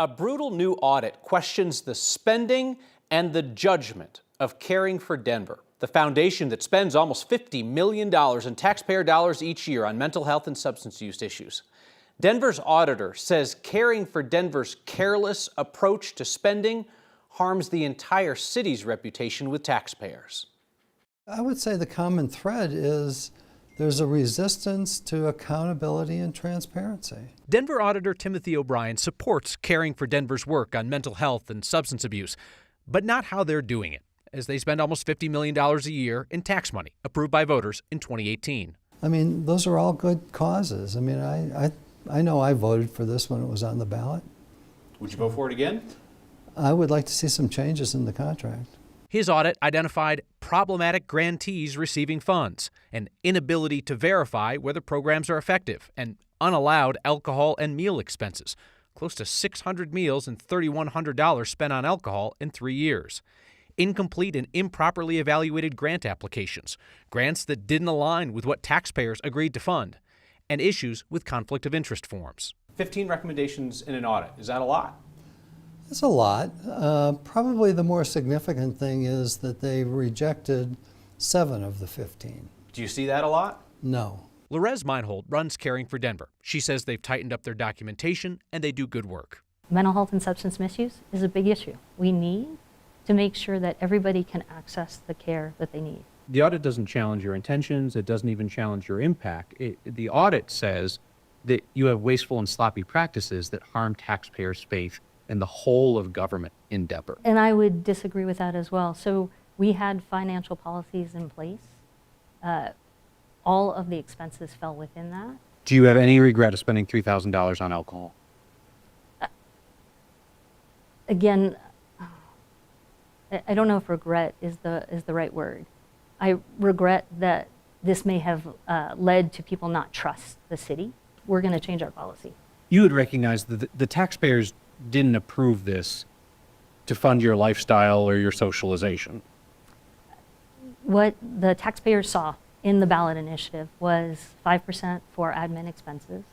A brutal new audit questions the spending and the judgment of Caring for Denver, the foundation that spends almost $50 million in taxpayer dollars each year on mental health and substance use issues. Denver's auditor says Caring for Denver's careless approach to spending harms the entire city's reputation with taxpayers. I would say the common thread is there's a resistance to accountability and transparency. Denver Auditor Timothy O'Brien supports Caring for Denver's work on mental health and substance abuse, but not how they're doing it, as they spend almost $50 million a year in tax money approved by voters in 2018. I mean, those are all good causes. I mean, I know I voted for this when it was on the ballot. Would you vote for it again? I would like to see some changes in the contract. His audit identified problematic grantees receiving funds, an inability to verify whether programs are effective, and unallowed alcohol and meal expenses, close to 600 meals and $3,100 spent on alcohol in 3 years. Incomplete and improperly evaluated grant applications, grants that didn't align with what taxpayers agreed to fund, and issues with conflict of interest forms. 15 recommendations in an audit. Is that a lot? It's a lot. Probably the more significant thing is that they rejected 7 of the 15. Do you see that a lot? No. Lorez Meinhold runs Caring for Denver. She says they've tightened up their documentation and they do good work. Mental health and substance misuse is a big issue. We need to make sure that everybody can access the care that they need. The audit doesn't challenge your intentions. It doesn't even challenge your impact. The audit says that you have wasteful and sloppy practices that harm taxpayers' faith in the whole of government in Denver. And I would disagree with that as well. So we had financial policies in place. All of the expenses fell within that. Do you have any regret of spending $3,000 on alcohol? Again, I don't know if regret is the right word. I regret that this may have led to people not trust the city. We're going to change our policy. You would recognize that the taxpayers didn't approve this to fund your lifestyle or your socialization. What the taxpayers saw in the ballot initiative was 5% for admin expenses.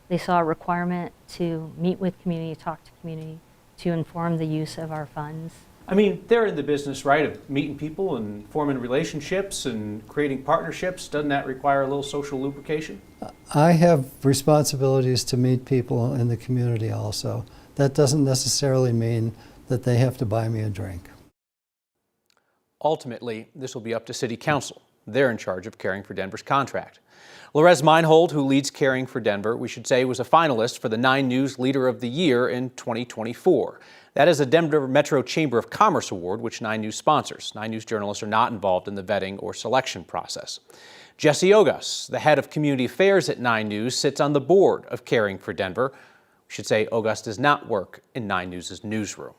They saw a requirement to meet with community, talk to community, to inform the use of our funds. I mean, they're in the business, right, of meeting people and forming relationships and creating partnerships. Doesn't that require a little social lubrication? I have responsibilities to meet people in the community also. That doesn't necessarily mean that they have to buy me a drink. Ultimately, this will be up to City Council. They're in charge of Caring for Denver's contract. Lorez Meinhold, who leads Caring for Denver, we should say, was a finalist for the 9 News Leader of the Year in 2024. That is a Denver Metro Chamber of Commerce award, which 9 News sponsors. 9 News journalists are not involved in the vetting or selection process. Jesse Ogus, the head of community affairs at 9 News, sits on the board of Caring for Denver. We should say Ogus does not work in 9 News' newsroom.